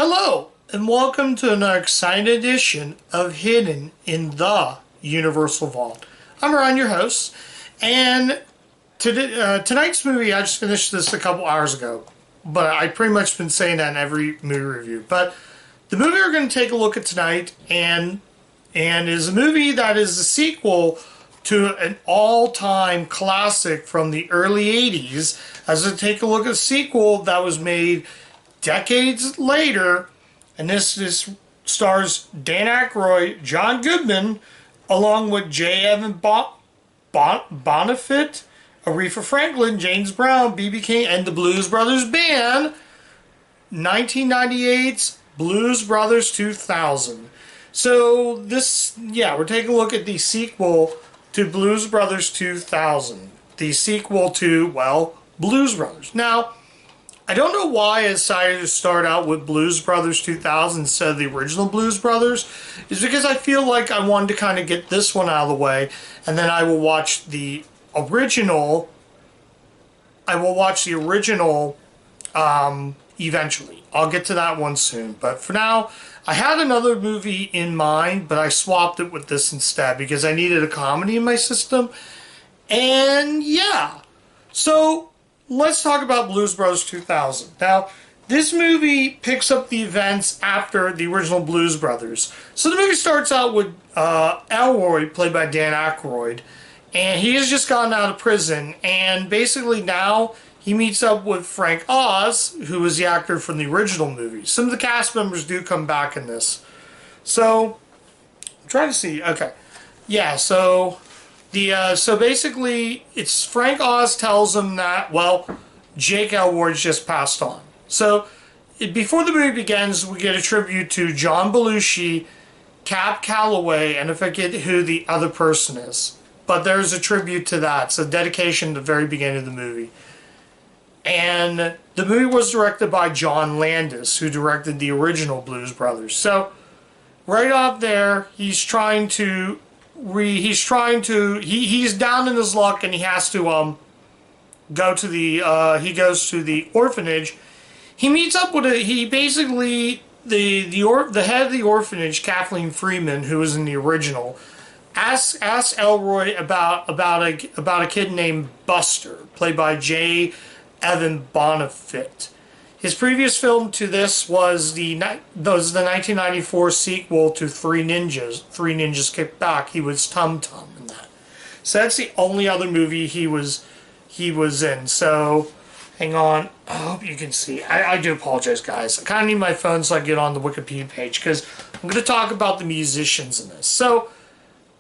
Hello, and welcome to an exciting edition of Hidden in the Universal Vault. I'm Ryan, your host, and tonight's movie, I just finished this a couple hours ago, but I've pretty much been saying that in every movie review. But the movie we're going to take a look at tonight and is a movie that is a sequel to an all-time classic from the early 80s, as we take a look at a sequel that was made decades later, and this stars Dan Aykroyd, John Goodman, along with J. Evan Bonifant, Aretha Franklin, James Brown, B.B. King, and the Blues Brothers Band. 1998's Blues Brothers 2000. So we're taking a look at the sequel to Blues Brothers 2000. The sequel to, Blues Brothers. Now, I don't know why I decided to start out with Blues Brothers 2000 instead of the original Blues Brothers. It's because I feel like I wanted to kind of get this one out of the way, and then I will watch the original. Eventually. I'll get to that one soon. But for now, I had another movie in mind, but I swapped it with this instead because I needed a comedy in my system. And yeah. So let's talk about Blues Brothers 2000. Now, this movie picks up the events after the original Blues Brothers. So the movie starts out with Elroy, played by Dan Aykroyd, and he has just gotten out of prison, and basically now he meets up with Frank Oz, who was the actor from the original movie. Some of the cast members do come back in this. So, I'm trying to see. Okay. Yeah, so basically, it's Frank Oz tells him that, Jake Elroy's just passed on. So, before the movie begins, we get a tribute to John Belushi, Cab Calloway, and I forget who the other person is. But there's a tribute to that. It's a dedication at the very beginning of the movie. And the movie was directed by John Landis, who directed the original Blues Brothers. So, right off there, he's down in his luck, and he has to goes to the orphanage. He meets up with the head of the orphanage, Kathleen Freeman, who was in the original, asks Elroy about a kid named Buster, played by J. Evan Bonifant. His previous film to this was the 1994 sequel to Three Ninjas. Three Ninjas Kick Back. He was Tum Tum in that. So that's the only other movie he was in. So, hang on. I hope you can see. I do apologize, guys. I kind of need my phone so I get on the Wikipedia page, because I'm going to talk about the musicians in this. So,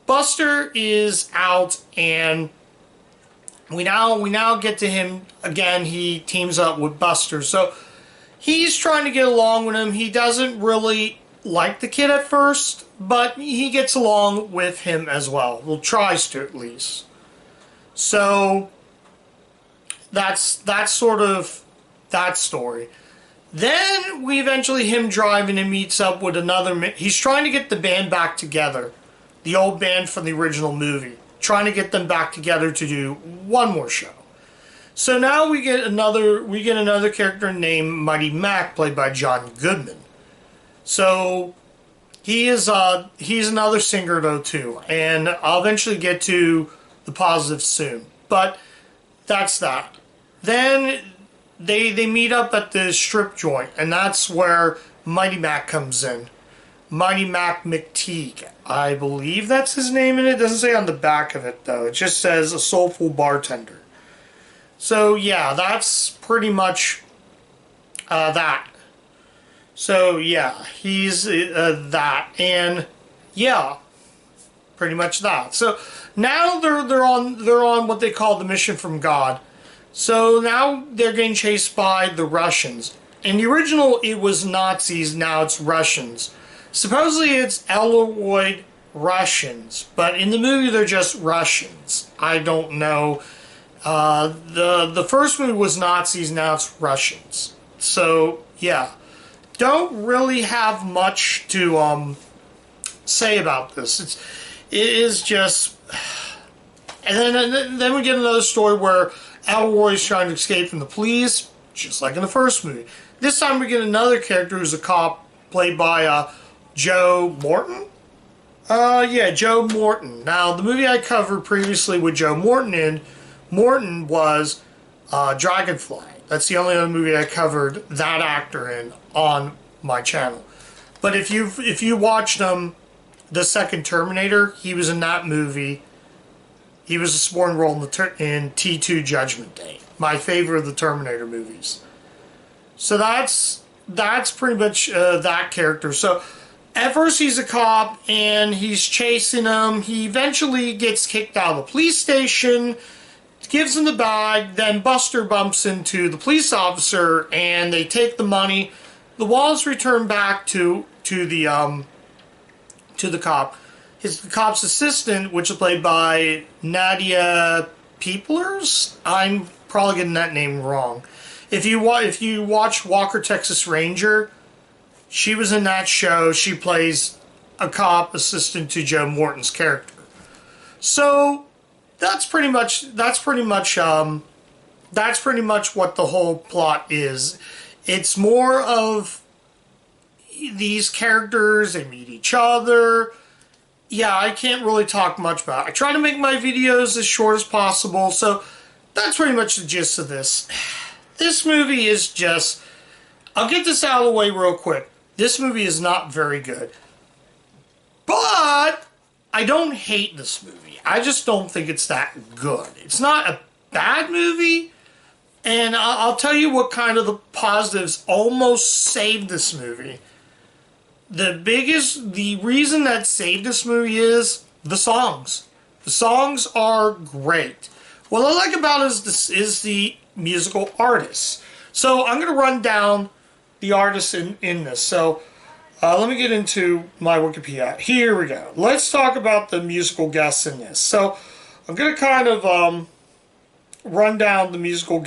Buster is out, and we now get to him again. He teams up with Buster. So, he's trying to get along with him. He doesn't really like the kid at first, but he gets along with him as well. Well, tries to at least. So that's sort of that story. Then we eventually him driving and meets up with another. He's trying to get the band back together, the old band from the original movie, trying to get them back together to do one more show. So now we get another character named Mighty Mac, played by John Goodman. So he's another singer though too, and I'll eventually get to the positives soon. But that's that. Then they meet up at the strip joint, and that's where Mighty Mac comes in. Mighty Mac McTeague, I believe that's his name, and it doesn't say on the back of it though. It just says a soulful bartender. So yeah, that's pretty much that. So yeah, he's that, and yeah, pretty much that. So now they're on what they call the mission from God. So now they're getting chased by the Russians. In the original, it was Nazis. Now it's Russians. Supposedly it's Elroy Russians, but in the movie they're just Russians. I don't know. The first movie was Nazis, now it's Russians. So, yeah. Don't really have much to say about this. It is just... And then we get another story where Elroy's trying to escape from the police, just like in the first movie. This time we get another character who's a cop, played by Joe Morton. Yeah, Joe Morton. Now, the movie I covered previously with Joe Morton in, Morton was Dragonfly. That's the only other movie I covered that actor in on my channel. But if you watched the second Terminator, he was in that movie. He was a supporting role in T2 Judgment Day, my favorite of the Terminator movies. So that's pretty much that character. So at first he's a cop and he's chasing him. He eventually gets kicked out of the police station, gives him the bag, then Buster bumps into the police officer and they take the money. The wallet's returned back to the cop. The cop's assistant, which is played by Nadia Peeplers. I'm probably getting that name wrong. If you watch Walker, Texas Ranger, she was in that show. She plays a cop assistant to Joe Morton's character. So that's pretty much what the whole plot is. It's more of these characters, they meet each other. Yeah, I can't really talk much about it. I try to make my videos as short as possible, so that's pretty much the gist of this. This movie is just... I'll get this out of the way real quick. This movie is not very good. But I don't hate this movie. I just don't think it's that good. It's not a bad movie, and I'll tell you what kind of the positives almost saved this movie. The reason that saved this movie is the songs. The songs are great. What I like about it is the musical artists. So I'm going to run down the artists in this. So let me get into my Wikipedia. Here we go. Let's talk about the musical guests in this. So I'm going to kind of run down the musical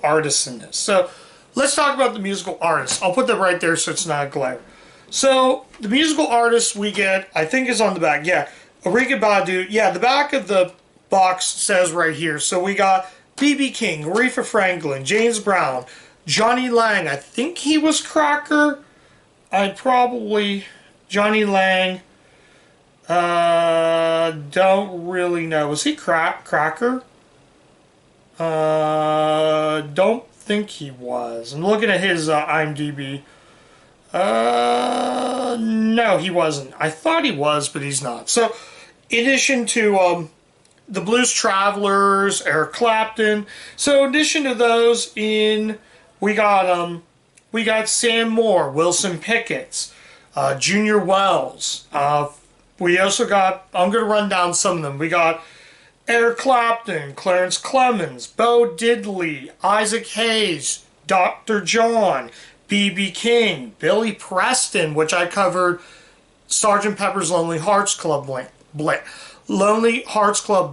artists in this. So let's talk about the musical artists. I'll put that right there so it's not a glare. So the musical artists we get, I think is on the back. Yeah, Erykah Badu. Yeah, the back of the box says right here. So we got B.B. King, Aretha Franklin, James Brown, Johnny Lang. I think he was Cracker. Johnny Lang. Don't really know. Was he Cracker? Don't think he was. I'm looking at his IMDb. No, he wasn't. I thought he was, but he's not. So, in addition to the Blues Travelers, Eric Clapton. So, in addition to those, we got Sam Moore, Wilson Pickett, Junior Wells. We also got, I'm going to run down some of them. We got Eric Clapton, Clarence Clemens, Bo Diddley, Isaac Hayes, Dr. John, B.B. King, Billy Preston, which I covered, Sgt. Pepper's Lonely Hearts Club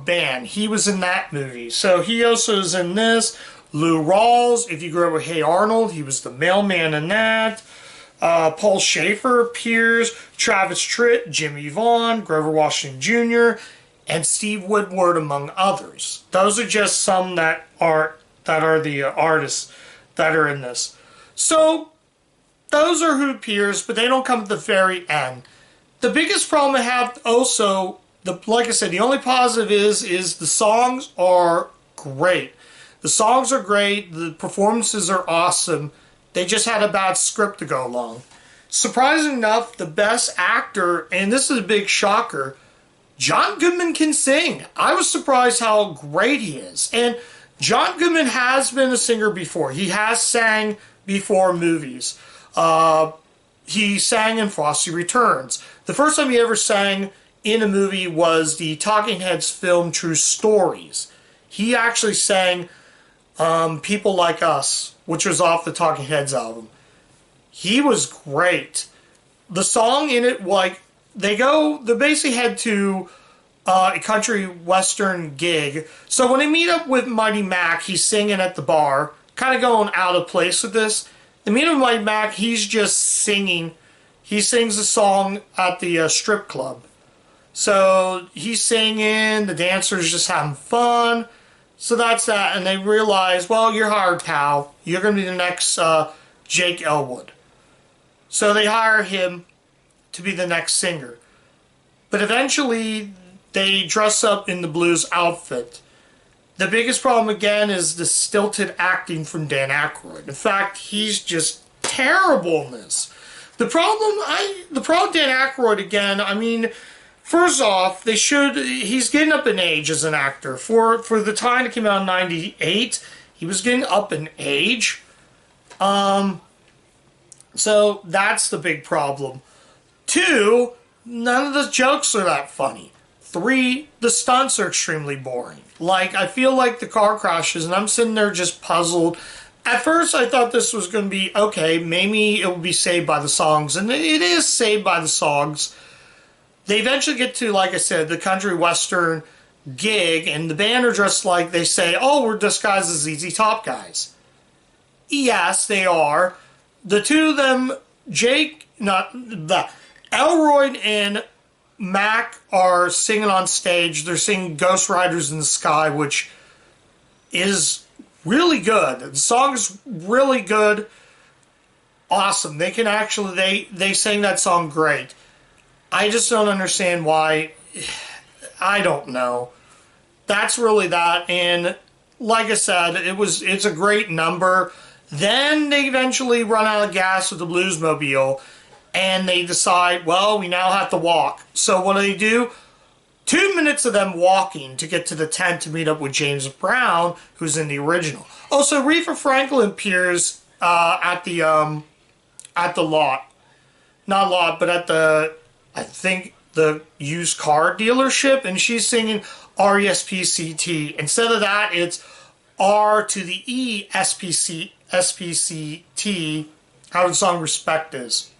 Band. He was in that movie. So he also is in this. Lou Rawls, if you grew up with Hey Arnold, he was the mailman in that. Paul Schaefer appears. Travis Tritt, Jimmy Vaughn, Grover Washington Jr., and Steve Woodward, among others. Those are just some that are the artists that are in this. So, those are who appears, but they don't come at the very end. The biggest problem I have also, like I said, the only positive is the songs are great. The songs are great, the performances are awesome, they just had a bad script to go along. Surprisingly enough, the best actor, and this is a big shocker, John Goodman can sing. I was surprised how great he is. And John Goodman has been a singer before. He has sang before movies. He sang in Frosty Returns. The first time he ever sang in a movie was the Talking Heads film True Stories. He actually sang People Like Us, which was off the Talking Heads album. He was great. The song in it, like, they basically head to a country western gig. So when they meet up with Mighty Mac, he's singing at the bar, kind of going out of place with this. They meet up with Mighty Mac, he's just singing. He sings a song at the strip club. So he's singing, the dancers just having fun. So that's that, and they realize, well, you're hired, pal. You're going to be the next Jake Elwood. So they hire him to be the next singer. But eventually, they dress up in the blues outfit. The biggest problem, again, is the stilted acting from Dan Aykroyd. In fact, he's just terrible in this. The problem with Dan Aykroyd, again, I mean, first off, he's getting up in age as an actor. For the time it came out in 98, he was getting up in age. So that's the big problem. 2, none of the jokes are that funny. 3, the stunts are extremely boring. Like, I feel like the car crashes, and I'm sitting there just puzzled. At first, I thought this was going to be, okay, maybe it will be saved by the songs, and it is saved by the songs. They eventually get to, like I said, the country western gig, and the band are dressed like they say, oh, we're disguised as ZZ Top guys. Yes, they are. The two of them, Elroy and Mac are singing on stage. They're singing Ghost Riders in the Sky, which is really good. The song is really good. Awesome. They can actually, they sang that song great. I just don't understand why. I don't know. That's really that. And like I said, it's a great number. Then they eventually run out of gas with the Bluesmobile, and they decide, well, we now have to walk. So what do? 2 minutes of them walking to get to the tent to meet up with James Brown, who's in the original. Oh, so Aretha Franklin appears at the lot. Not lot, but at I think the used car dealership, and she's singing R-E-S-P-C-T. Instead of that, it's R to the E S-P-C-T, how the song Respect is.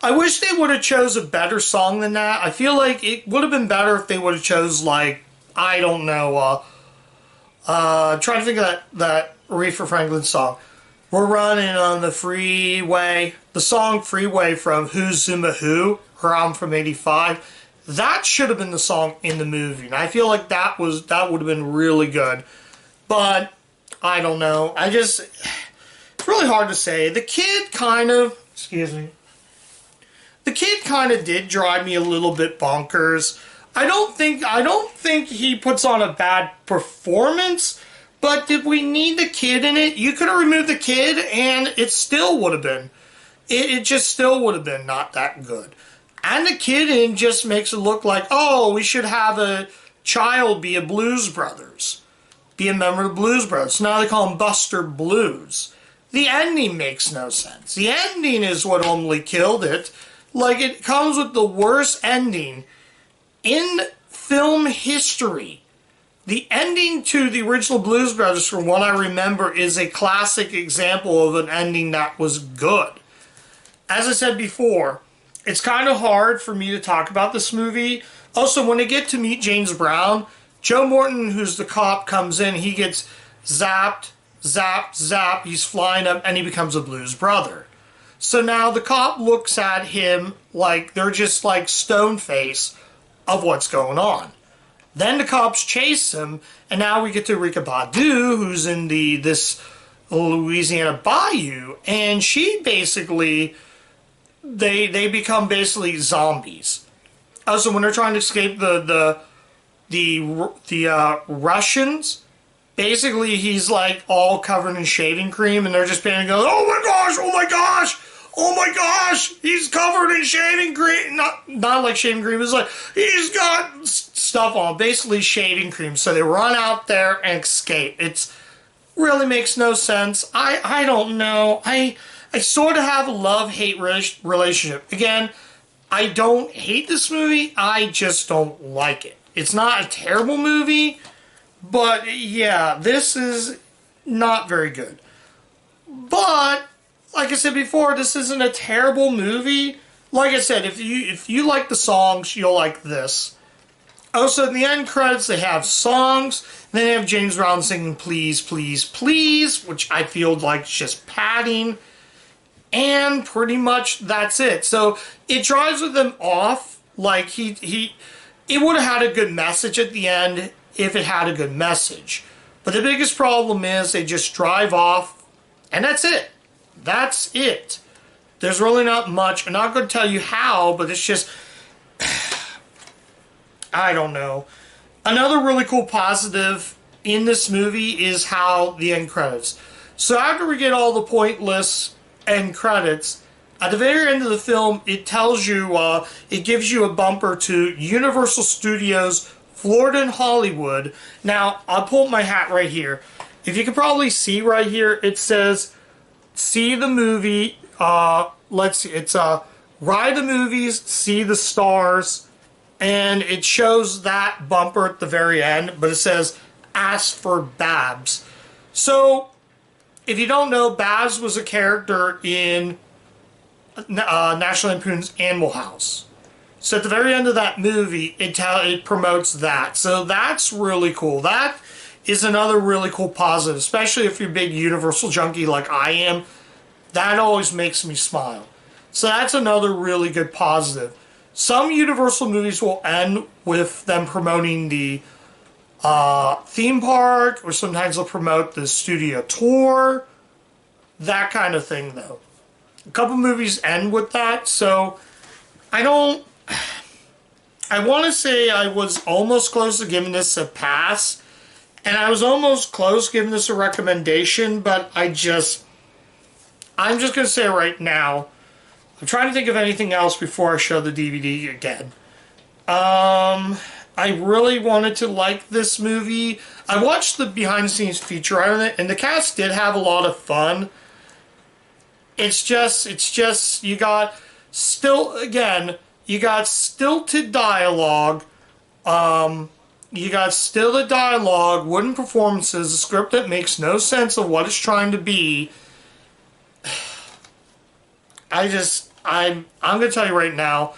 I wish they would have chose a better song than that. I feel like it would have been better if they would have chose, like, I don't know, trying to think of that Aretha Franklin song. We're running on the freeway. The song Freeway from Who's Zuma Who, her album from 85. That should have been the song in the movie. And I feel like that would have been really good. But, I don't know. It's really hard to say. The kid kind of did drive me a little bit bonkers. I don't think he puts on a bad performance, but did we need the kid in it? You could have removed the kid and it still would have been. It just still would have been not that good. And the kid in just makes it look like, oh, we should have a child be a Blues Brothers. Be a member of the Blues Brothers. So now they call him Buster Blues. The ending makes no sense. The ending is what only killed it. Like, it comes with the worst ending in film history. The ending to the original Blues Brothers, from what I remember, is a classic example of an ending that was good. As I said before, it's kind of hard for me to talk about this movie. Also, when they get to meet James Brown, Joe Morton, who's the cop, comes in, he gets zapped, zap, zap, he's flying up, and he becomes a Blues Brother. So now the cop looks at him like they're just like stone-faced of what's going on. Then the cops chase him, and now we get to Erykah Badu, who's in this Louisiana bayou, and she basically, they become basically zombies. Also, when they're trying to escape the Russians, basically he's like all covered in shaving cream, and they're just panicking, going, oh my gosh, oh my gosh! Oh my gosh, he's covered in shaving cream. Not like shaving cream, it's like, he's got stuff on, basically shaving cream. So they run out there and escape. It really makes no sense. I don't know. I sort of have a love-hate relationship. Again, I don't hate this movie, I just don't like it. It's not a terrible movie, but yeah, this is not very good. But like I said before, this isn't a terrible movie. Like I said, if you like the songs, you'll like this. Also, in the end credits, they have songs. Then they have James Brown singing Please, Please, Please, which I feel like is just padding. And pretty much that's it. So it drives with them off. Like, it would have had a good message at the end if it had a good message. But the biggest problem is they just drive off, and that's it. That's it. There's really not much. I'm not going to tell you how, but it's just, I don't know. Another really cool positive in this movie is how the end credits. So after we get all the pointless end credits, at the very end of the film, it tells you, it gives you a bumper to Universal Studios Florida and Hollywood. Now, I'll pull my hat right here. If you can probably see right here, it says, see the movie, let's see, it's ride the movies, see the stars, and it shows that bumper at the very end, but it says, ask for Babs. So, if you don't know, Babs was a character in National Lampoon's Animal House. So at the very end of that movie, it promotes that. So that's really cool. That is another really cool positive, especially if you're a big Universal junkie like I am. That always makes me smile. So that's another really good positive. Some Universal movies will end with them promoting the theme park, or sometimes they'll promote the studio tour. That kind of thing, though. A couple movies end with that, so I want to say I was almost close to giving this a pass, and I was almost close giving this a recommendation, but I'm just going to say right now, I'm trying to think of anything else before I show the DVD again. I really wanted to like this movie. I watched the behind-the-scenes feature on it, and the cast did have a lot of fun. It's just, you got stilted dialogue, wooden performances, a script that makes no sense of what it's trying to be. I'm going to tell you right now,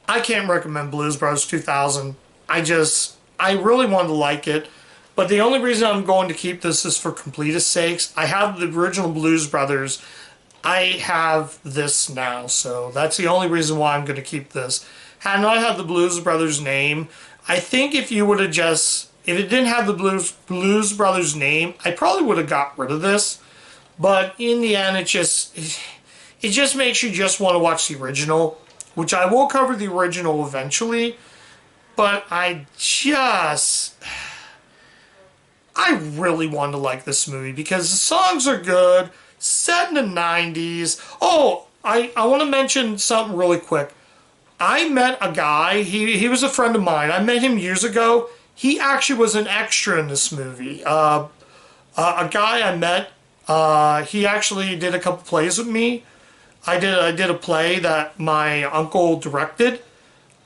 I can't recommend Blues Brothers 2000. I really wanted to like it, but the only reason I'm going to keep this is for completist sakes. I have the original Blues Brothers. I have this now, so that's the only reason why I'm going to keep this. Had not had the Blues Brothers name, I think if it didn't have the Blues Brothers name, I probably would have got rid of this. But in the end, it just makes you just want to watch the original, which I will cover the original eventually. But I really want to like this movie because the songs are good. Set in the 90s. Oh, I want to mention something really quick. I met a guy, he was a friend of mine. I met him years ago. He actually was an extra in this movie. A guy I met, he actually did a couple plays with me. I did a play that my uncle directed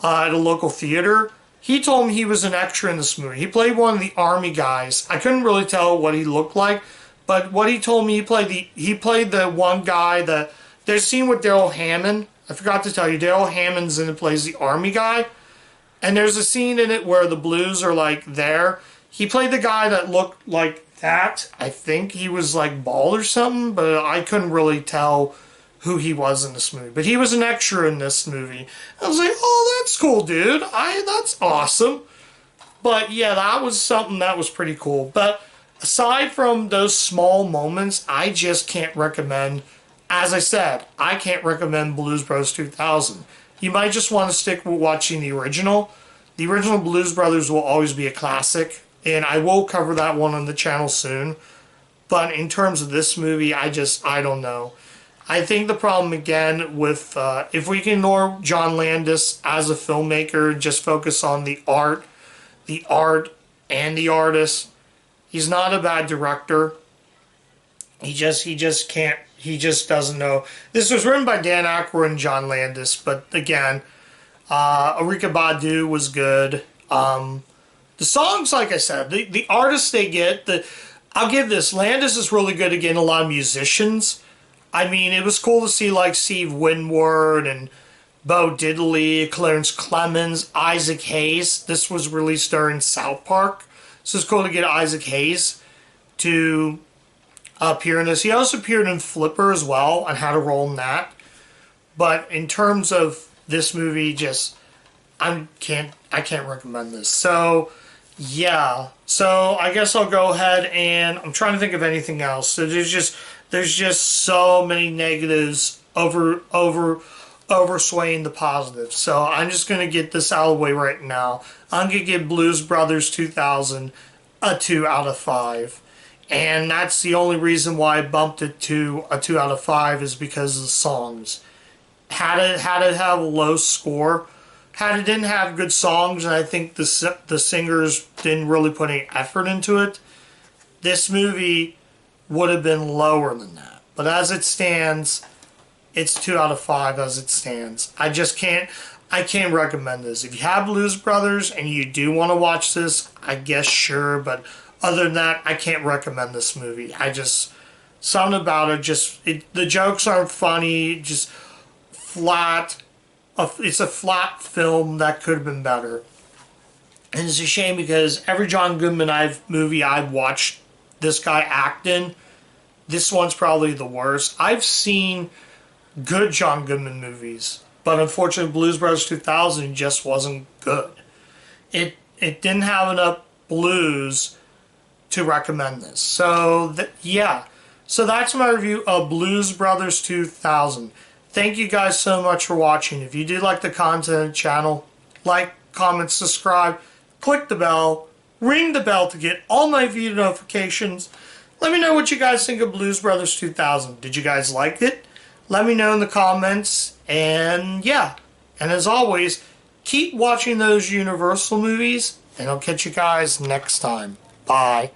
at a local theater. He told me he was an extra in this movie. He played one of the army guys. I couldn't really tell what he looked like. But what he told me, he played the one guy that there's a scene with Daryl Hammond. I forgot to tell you, Daryl Hammond's in it, plays the army guy, and there's a scene in it where the Blues are like there. He played the guy that looked like that. I think he was like bald or something, but I couldn't really tell who he was in this movie. But he was an extra in this movie. I was like, oh, that's cool, dude. That's awesome. But yeah, that was something that was pretty cool. But aside from those small moments, I just can't recommend, as I said, I can't recommend Blues Brothers 2000. You might just want to stick with watching the original. The original Blues Brothers will always be a classic, and I will cover that one on the channel soon. But in terms of this movie, I don't know. I think the problem, again, with, if we can ignore John Landis as a filmmaker, just focus on the art, and the artist. He's not a bad director. He just doesn't know. This was written by Dan Aykroyd and John Landis, but again, Erykah Badu was good. The songs, like I said, the artists they get, I'll give this, Landis is really good at getting a lot of musicians. I mean, it was cool to see like Steve Winwood and Bo Diddley, Clarence Clemens, Isaac Hayes. This was released during South Park. So it's cool to get Isaac Hayes to appear in this. He also appeared in Flipper as well, on how to roll in that. But in terms of this movie, I can't recommend this. So yeah. So I guess I'll go ahead and I'm trying to think of anything else. So there's just There's just so many negatives overswaying the positives. So I'm just gonna get this out of the way right now. I'm gonna give Blues Brothers 2000 a 2 out of 5. And that's the only reason why I bumped it to a 2 out of 5 is because of the songs. Had it have a low score, had it didn't have good songs, and I think the singers didn't really put any effort into it, this movie would have been lower than that. But as it stands, it's 2 out of 5 as it stands. I can't recommend this. If you have Blues Brothers and you do want to watch this, I guess sure, but other than that, I can't recommend this movie. Something about it, the jokes aren't funny, just flat. It's a flat film that could have been better. And it's a shame because every John Goodman movie I've watched this guy act in, this one's probably the worst. I've seen good John Goodman movies, but unfortunately Blues Brothers 2000 just wasn't good. It didn't have enough blues to recommend this. So yeah. So that's my review of Blues Brothers 2000. Thank you guys so much for watching. If you did like the content of the channel, like, comment, subscribe, click the bell, ring the bell to get all my video notifications. Let me know what you guys think of Blues Brothers 2000. Did you guys like it? Let me know in the comments. And yeah, and as always, keep watching those Universal movies, and I'll catch you guys next time. Bye.